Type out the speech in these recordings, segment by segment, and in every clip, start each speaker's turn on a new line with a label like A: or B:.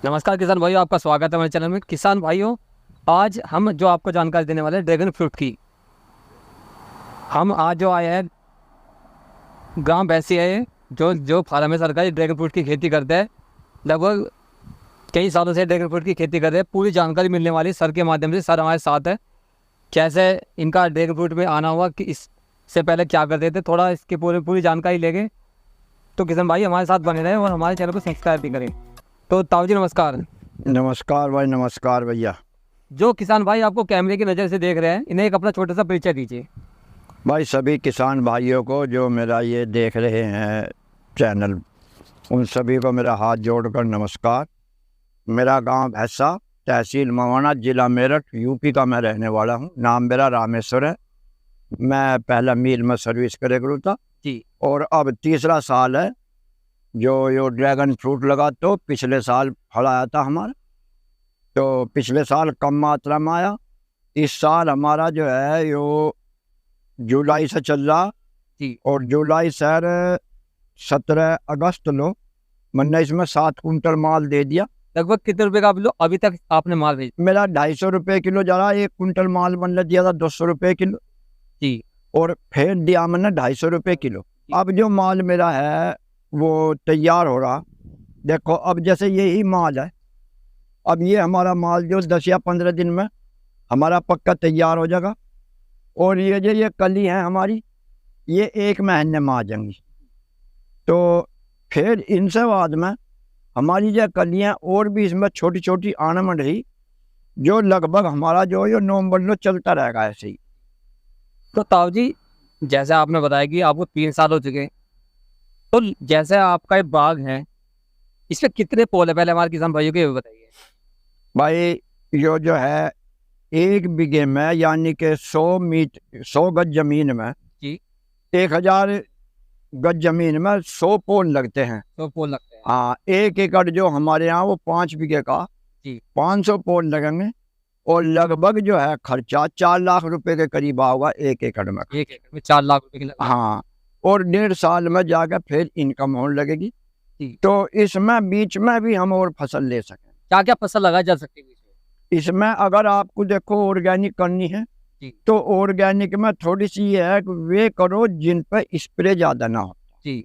A: नमस्कार किसान भाइयों, आपका स्वागत है हमारे चैनल में। किसान भाइयों, आज हम जो आपको जानकारी देने वाले हैं ड्रैगन फ्रूट की। हम आज जो आए हैं ग्राम भैंसी है, जो फार्म है सरकारी ड्रैगन फ्रूट की खेती करते हैं। लगभग कई सालों से ड्रैगन फ्रूट की खेती कर रहे हैं। पूरी जानकारी मिलने वाली सर के माध्यम से। सर हमारे साथ है। कैसे इनका ड्रैगन फ्रूट में आना हुआ, कि इससे पहले क्या करते थे, थोड़ा इसकी पूरी जानकारी लेंगे। तो किसान भाई हमारे साथ बने रहें और हमारे चैनल को सब्सक्राइब भी करें। तो ताऊ जी नमस्कार।
B: नमस्कार भाई, नमस्कार भैया।
A: जो किसान भाई आपको कैमरे की नज़र से देख रहे हैं, इन्हें एक अपना छोटा सा परिचय दीजिए।
B: भाई सभी किसान भाइयों को जो मेरा ये देख रहे हैं चैनल, उन सभी को मेरा हाथ जोड़कर नमस्कार। मेरा गांव भैंसा, तहसील मवाना, ज़िला मेरठ, यूपी का मैं रहने वाला हूं। नाम मेरा रामेश्वर है। मैं पहला मील में सर्विस करे करूँ था
A: जी।
B: और अब तीसरा साल है जो ड्रैगन फ्रूट लगा। तो पिछले साल फल आया था हमारा, तो पिछले साल कम मात्रा में आया। इस साल हमारा जो है यो जुलाई से चल रहा
A: जी।
B: और जुलाई सर 17 अगस्त लो मैंने इसमें 7 कुंटल माल दे दिया।
A: लगभग कितने रुपए का आप लो अभी तक आपने माल भेजा?
B: मेरा 250 रुपये किलो जा रहा। 1 कुंटल माल मैंने दिया था 200 रुपये किलो
A: जी।
B: और फिर दिया मैंने 250 रुपये किलो। अब जो माल मेरा है वो तैयार हो रहा। देखो अब जैसे यही माल है, अब ये हमारा माल जो 10 या 15 दिन में हमारा पक्का तैयार हो जाएगा। और ये कली हैं हमारी, ये 1 महीने में आ जाएंगी। तो फिर इनसे बाद में हमारी जो कलियाँ और भी इसमें छोटी छोटी आने में रही, जो लगभग हमारा जो ये नवंबर में चलता रहेगा ऐसे ही।
A: तो ताऊ जी, जैसे आपने बताया कि आपको 3 साल हो चुके हैं, तो जैसे आपका ये बाग है, इसमें कितने पोल है? पहले हमारे किसान भाइयों को ये बताइए।
B: भाई जो है 1 बीघे में यानी कि 100 गज जमीन में
A: जी।
B: 1000 गज जमीन में 100 पोल लगते हैं।
A: 100 पोल लगते हैं।
B: हाँ, 1 एकड़ जो हमारे यहाँ वो 5 बीघे का
A: जी।
B: 500 पोल लगेंगे। और लगभग जो है खर्चा 4 लाख रुपए के करीब आएगा 1 एकड़ में।
A: 1 एकड़ में 4 लाख रुपए की
B: हाँ, और 1.5 साल में जाकर फिर इनकम होने लगेगी।
A: जी।
B: तो इसमें बीच में भी हम और फसल ले सकें।
A: क्या क्या फसल लगाई जा सकती है इसमें?
B: इसमें अगर आपको देखो ऑर्गेनिक करनी है
A: जी।
B: तो ऑर्गेनिक में थोड़ी सी ये है कि वे करो जिन पर स्प्रे ज़्यादा ना हो।
A: जी।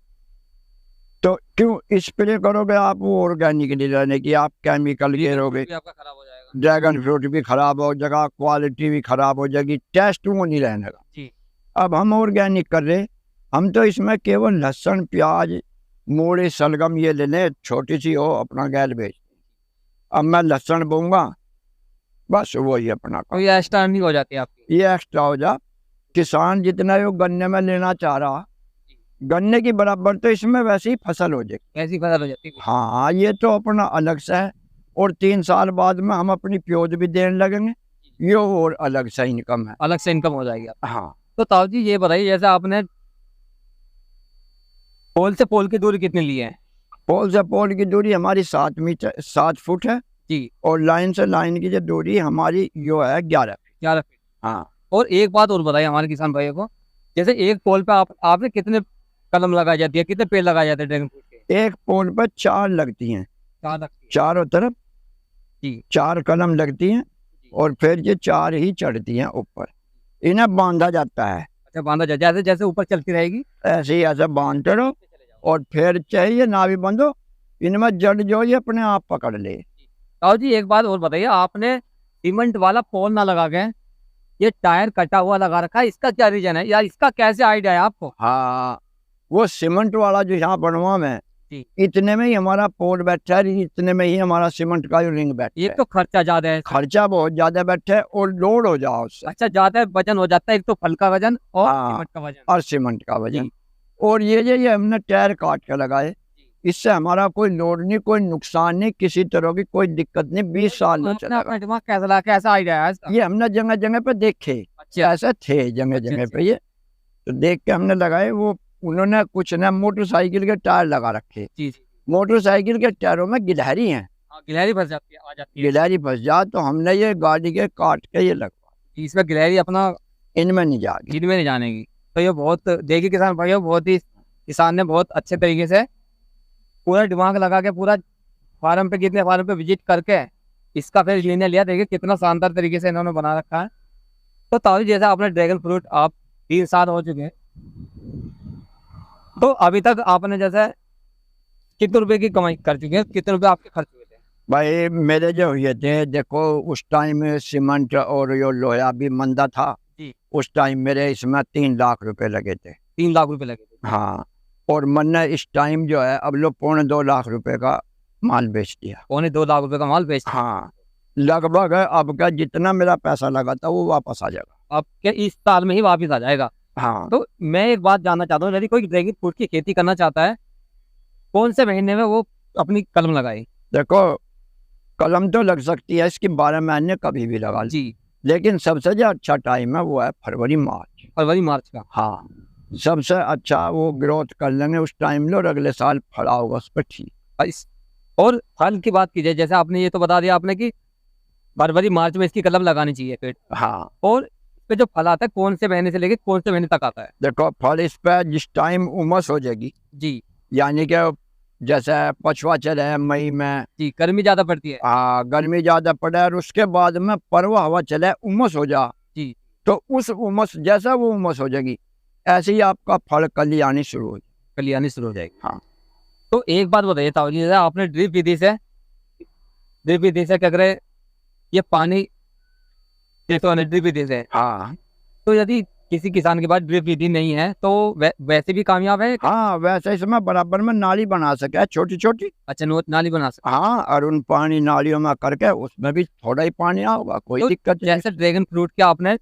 B: तो क्यों स्प्रे करोगे आप वो ऑर्गेनिक नहीं रहने की, आप केमिकल गिरोगे,
A: आपका खराब हो जाएगा।
B: ड्रैगन फ्रूट भी खराब हो जाएगा, क्वालिटी भी खराब हो जाएगी, टेस्ट वो नहीं रहने का।
A: जी।
B: अब हम ऑर्गेनिक कर रहे, हम तो इसमें केवल लहसुन, प्याज, मूली, सलगम ये ले लें, छोटी सी हो अपना गैल बेच। अब मैं लहसुन बोऊंगा, बस वही अपना
A: तो ये एक्स्ट्रा अर्निंग हो जाती है आपकी।
B: ये एक्स्ट्रा हो जा। किसान जितना यो गन्ने में लेना चाह रहा, गन्ने की बराबर तो इसमें वैसे ही फसल हो जाएगी।
A: ऐसी फसल हो जाती है।
B: हाँ, ये तो अपना अलग से है। और 3 साल बाद में हम अपनी प्योज भी देने लगेंगे, ये और अलग से इनकम है।
A: अलग से इनकम हो जाएगी आपकी।
B: हाँ।
A: तो ताऊ जी ये बताइए, जैसे आपने पोल से पोल की दूरी कितनी ली है?
B: पोल से पोल की दूरी हमारी 7 फुट है।
A: जी।
B: और लाइन से लाइन की जो दूरी हमारी जो है 11 फीट।
A: 11 फीट।
B: हाँ।
A: और एक बात और बताइए हमारे किसान भाइयों को, जैसे एक पोल पे आपने कितने कलम लगाई जाती है, कितने पेड़ लगाए जाते हैं ड्रैगन फ्रूट के?
B: 1 पोल पर 4 लगती हैं,
A: 4 लगती है।
B: चारों तरफ।
A: जी।
B: 4 कलम लगती हैं और फिर ये 4 ही चढ़ती हैं ऊपर। इन्हें बांधा जाता है।
A: अच्छा, बांधा जाए, जैसे जैसे ऊपर चलती रहेगी
B: ऐसे ही ऐसे बांधते रहो और फिर चाहिए ना भी बंधो, इनमें जड़ जो ये अपने आप पकड़ ले।
A: ताऊ जी एक बात और बताइए, आपने सीमेंट वाला पोल ना लगा के ये टायर कटा हुआ लगा रखा है, इसका क्या रीजन है यार? इसका कैसे आइडिया है आपको?
B: हाँ, वो सीमेंट वाला जो यहाँ बनवा में,
A: जी।
B: इतने में ही हमारा पोल बैठा है, इतने में ही हमारा सीमेंट का जो रिंग बैठा
A: एक
B: है।
A: तो खर्चा ज्यादा है,
B: खर्चा बहुत ज्यादा बैठा है और लोड हो जाओ उससे।
A: अच्छा ज्यादा वजन हो जाता है, एक तो फल का वजन और
B: हाँ,
A: सीमेंट का वजन।
B: और सीमेंट का वजन।
A: जी।
B: और ये हमने टायर काट के लगाए, इससे हमारा कोई लोड नहीं, कोई नुकसान नहीं, किसी तरह की कोई दिक्कत नहीं। 20 साल में
A: आपने
B: चलेगा।
A: अपना दिमाग कैसा लगा, कैसा आइडिया है इसका?
B: ये हमने जगह जगह पे देखे,
A: अच्छा।
B: ऐसे थे जगह जगह पे ये, तो देख के हमने लगाए। वो उन्होंने कुछ ना मोटरसाइकिल के टायर लगा रखे।
A: जी।
B: मोटरसाइकिल के टायरों में गिलहरी हैं,
A: हाँ, गिलहरी फंस जाती है, आ जाती है।
B: गिलहरी फंस जा, तो हमने ये गाड़ी के काट के ये लगवा,
A: इसमें गिलहरी अपना
B: इनमें नहीं जाएगी।
A: गिन में नहीं जाने की। तो ये बहुत, देखिए किसान भाइयों, बहुत ही किसान ने बहुत अच्छे तरीके से पूरा दिमाग लगा के पूरा फार्म पे, कितने फार्म पे विजिट करके इसका फिर निर्णय लिया। देखिए कितना शानदार तरीके से इन्होंने बना रखा है। तो ताऊ जी, जैसे आपने ड्रैगन फ्रूट आप 3 साल हो चुके हैं, तो अभी तक आपने जैसे कितने रुपए की कमाई कर चुके हैं, कितने रुपए आपके खर्च हुए थे?
B: भाई मेरे जो हुए थे, देखो उस टाइम सीमेंट और यो लोहा भी मंदा था
A: जी।
B: उस टाइम मेरे इसमें 3 लाख रुपए लगे थे।
A: 3 लाख रुपए लगे थे।
B: हाँ, और मैंने इस टाइम जो है अब लोग 2.25 लाख रुपए का माल बेच दिया।
A: 2.25 लाख रुपए का माल बेच दिया।
B: हाँ, लगभग अब का जितना मेरा पैसा लगा था वो वापस आ जाएगा।
A: आपके इस साल में ही वापस आ जाएगा।
B: हाँ,
A: तो मैं एक बात जानना चाहता हूँ, यदि कोई ड्रैगन फ्रूट की खेती करना चाहता है, कौन से महीने में वो अपनी कलम लगाए?
B: देखो कलम तो लग सकती है इसकी 12 महीने कभी भी लगा ली,
A: जी।
B: लेकिन सबसे जो अच्छा टाइम है वो है फरवरी मार्च।
A: फरवरी मार्च का।
B: हाँ, सबसे अच्छा वो ग्रोथ कर लेंगे उस टाइम लो, और अगले साल फला होगा उस पर ठीक।
A: और फल की बात कीजिए, जैसे आपने ये तो बता दिया आपने कि फरवरी मार्च में इसकी कलम लगानी चाहिए पेड़।
B: हाँ,
A: और इस पे जो फल आता है कौन से महीने से लेके कौन से महीने तक आता है?
B: देखो फल इस पे जिस टाइम उमस हो जाएगी,
A: जी
B: यानी कि जैसे पछवा चले मई में,
A: जी, गर्मी ज्यादा पड़ती है।
B: हाँ गर्मी ज्यादा पड़े और उसके बाद में परवा हवा चले उमस हो जा,
A: जी।
B: तो उस उमस जैसा वो उमस हो जाएगी ऐसे ही आपका फल कली आनी शुरू हो जाएगी।
A: कली आनी शुरू हो जाएगी।
B: हाँ।
A: तो एक बात बताइए ताऊ जी, जैसे आपने ड्रिप विधि से क्या करे, ये पानी ड्रिप विधि से,
B: हाँ,
A: तो यदि किसी किसान के पास ड्रिप विधि नहीं है तो वैसे भी कामयाब है?
B: हाँ वैसे इसमें बराबर में नाली बना सके छोटी छोटी।
A: अच्छा, नाली बना सकते।
B: हाँ, और उन पानी नालियों में करके उसमें भी थोड़ा ही पानी आएगा, कोई
A: तो
B: दिक्कत नहीं।
A: जैसे ड्रैगन फ्रूट के आपने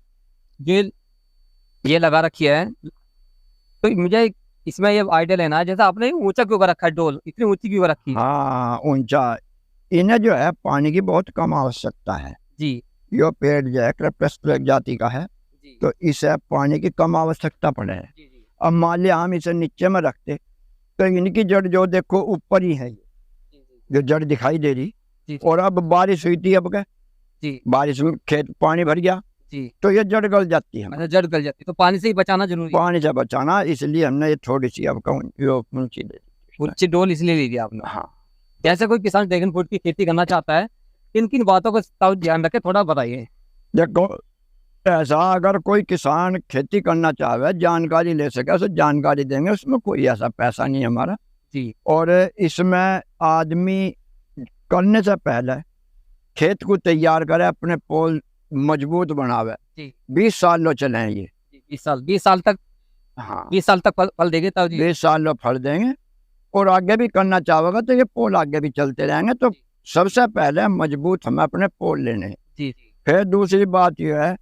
A: ये लगा रखी है, तो मुझे इसमें ये आइडिया लेना है, जैसे आपने ऊंचा क्यों कर रखा है, डोल इतनी ऊंची क्यों रखी है?
B: हाँ, ऊंचा इन्हें जो है पानी की बहुत कम आवश्यकता है।
A: जी
B: यो पेड़ जो है क्रेपस प्रजाति का है,
A: जी
B: तो इसे पानी की कम आवश्यकता पड़े है।
A: जी जी
B: अब मान लिया हम इसे नीचे में रखते तो इनकी जड़ जो देखो ऊपर ही है,
A: जी
B: जो जड़ दिखाई दे रही।
A: जी
B: और अब बारिश हुई थी, अब क्या
A: जी
B: बारिश में खेत पानी भर गया
A: जी।
B: तो ये जड़ गल जाती है।
A: अच्छा, जड़ गल जाती है, तो पानी से ही बचाना जरूरी है।
B: पानी से बचाना, इसलिए हमने ये थोड़ी सी अब ऊंची दे दी।
A: ऊंची डोल इसलिए ली थी आपने।
B: हाँ,
A: जैसे कोई किसान ड्रैगन फ्रूट की खेती करना चाहता है, किन किन बातों का ताऊ ध्यान रखे, थोड़ा बताइए।
B: देखो ऐसा अगर कोई किसान खेती करना चाहे जानकारी ले सके उसे जानकारी देंगे, उसमें कोई ऐसा पैसा नहीं है हमारा।
A: जी
B: और इसमें आदमी करने से पहले खेत को तैयार करे, अपने पोल मजबूत बनावे।
A: जी।
B: 20 साल लो चले हैं ये।
A: 20 साल तक।
B: हाँ,
A: 20 साल तक फल देंगे ताऊ जी।
B: 20 साल लो फल देंगे। और आगे भी करना चाहोगे तो ये पोल आगे भी चलते रहेंगे। तो सबसे पहले मजबूत हमें अपने पोल लेने हैं।
A: जी जी
B: फिर दूसरी बात यह है,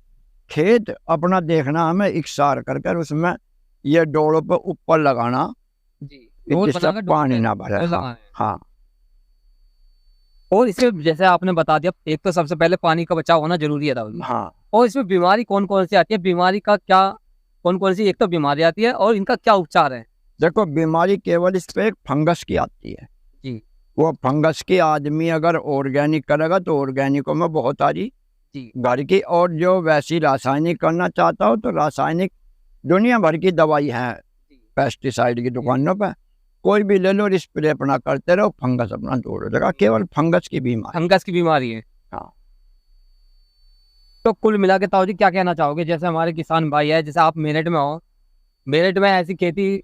B: खेत अपना देखना हमें इकसार कर कर उसमें ये डोलों पर ऊपर लगाना,
A: जी। डोल
B: जिससे
A: बनाकर
B: पानी ना भरे।
A: डोल
B: हाँ,
A: लगाना है।
B: हाँ,
A: और इसमें जैसे आपने बता दिया, एक तो सबसे पहले पानी का बचाव होना जरूरी है ताऊ जी।
B: हाँ।
A: और इसमें बीमारी कौन कौन सी आती है, बीमारी का क्या, कौन कौन सी एक तो बीमारी आती है और इनका क्या उपचार है?
B: देखो बीमारी केवल इस पे एक फंगस की आती है।
A: जी।
B: वो फंगस की आदमी अगर ऑर्गेनिक करेगा तो ऑर्गेनिकों में बहुत आ रही
A: जी
B: घर की, और जो वैसी रासायनिक करना चाहता हो तो रासायनिक दुनिया भर की दवाई है पेस्टिसाइड की दुकानों पे, कोई भी ले लो, स्प्रे अपना करते रहो, फंगस अपना दूर हो जाएगा। केवल फंगस की बीमारी।
A: फंगस की बीमारी है।
B: हाँ।
A: तो कुल मिला के ताऊ जी क्या कहना चाहोगे, जैसे हमारे किसान भाई है, जैसे आप मेरठ में हो, मेरठ में ऐसी खेती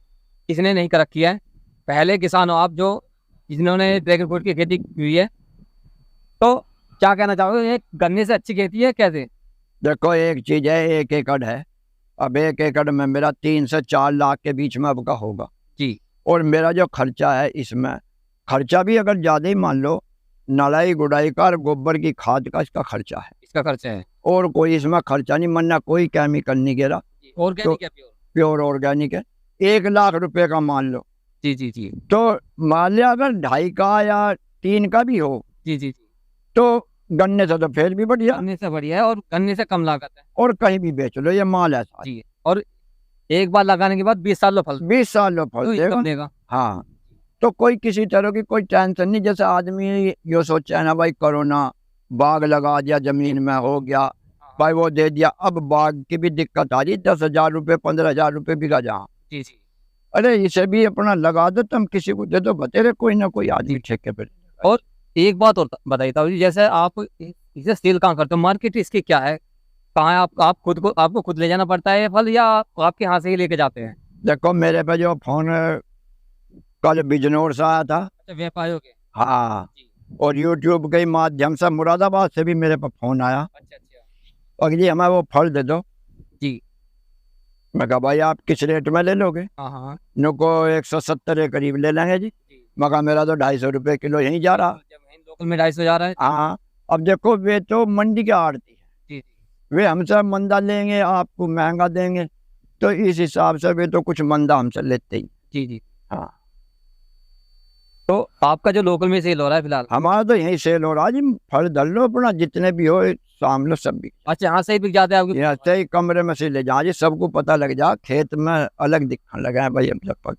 A: किसने नहीं कर रखी है, पहले किसान हो आप जो जिन्होंने ड्रैगन फ्रूट की खेती की हुई है, तो क्या कहना चाहोगे, ये गन्ने से अच्छी खेती है कैसे?
B: देखो एक चीज है, 1 एकड़ है, अब 1 एकड़ में मेरा 3 से 4 लाख के बीच में अब का होगा
A: जी।
B: और मेरा जो खर्चा है इसमें, खर्चा भी अगर ज्यादा ही मान लो, नलाई गुड़ाई का और गोबर की खाद का इसका खर्चा है,
A: इसका खर्चा है।
B: और कोई इसमें खर्चा नहीं, मन्ना कोई केमिकल नहीं गिरा,
A: ऑर्गेनिक है,
B: प्योर ऑर्गेनिक है। 1 लाख रुपए का मान लो,
A: जी जी जी
B: तो मान लिया अगर 2.5 का या 3 का भी हो
A: जी जी जी।
B: तो गन्ने से तो फिर भी बढ़िया,
A: गन्ने से बढ़िया है और गन्ने से कम लागत है।
B: और कहीं भी बेच लो, ये माल ऐसा।
A: जी। और एक बार लगाने के बाद 20 साल लो फल
B: 20 साल लो फल
A: तो
B: देगा।
A: देगा।
B: हाँ, तो कोई किसी तरह की कोई टेंशन नहीं। जैसे आदमी ये सोचा है ना भाई, कोरोना बाग लगा दिया, जमीन में हो गया भाई, वो दे दिया, अब बाग की भी दिक्कत आ रही, 10,000 रुपये 15,000 रुपये बिका जहाँ।
A: जी जी।
B: अरे इसे भी अपना लगा दो, तुम किसी को दे दो, बतेरे कोई ना कोई आदमी ठेके पे।
A: और एक बात और बताइए ताऊ जी, जैसे आप इसे सेल कहाँ करते हो, मार्केट इसकी क्या है, कहाँ है? आप खुद को आपको खुद ले जाना पड़ता है ये फल, या आपके यहाँ से ही लेके जाते हैं?
B: देखो मेरे पे जो फोन कल बिजनौर से आया था,
A: अच्छा, व्यापारियों के।
B: हाँ,
A: जी।
B: और यूट्यूब के माध्यम से मुरादाबाद से भी मेरे पे फोन आया,
A: अच्छा अच्छा।
B: और ये हमें वो फल दे दो।
A: जी।
B: मैं कहा भाई आप किस रेट में ले लोगे?
A: हाँ हाँ।
B: नुको 170 के करीब ले लेंगे जी।
A: जी।
B: मैं कहा मेरा तो 250 रुपये किलो यहीं जा रहा।
A: जब लोकल में 250 जा रहा है।
B: हाँ, अब देखो वे तो मंडी के आड़ती है,
A: जी जी।
B: वे हमसे मंदा लेंगे, आपको महंगा देंगे, तो इस हिसाब से वे तो कुछ मंदा हमसे लेते ही।
A: जी जी।
B: हाँ,
A: तो आपका जो लोकल में सेल हो रहा है फिलहाल?
B: हमारा तो यहीं सेल हो रहा है जी। फल धर लो अपना, जितने भी हो शाम लो सब भी।
A: अच्छा, यहाँ से ही बिक जाते हैं आपके?
B: यहाँ से ही कमरे में से ले जा जी, सबको पता लग जा, खेत में अलग दिखने लगा है भाई, हम सब पक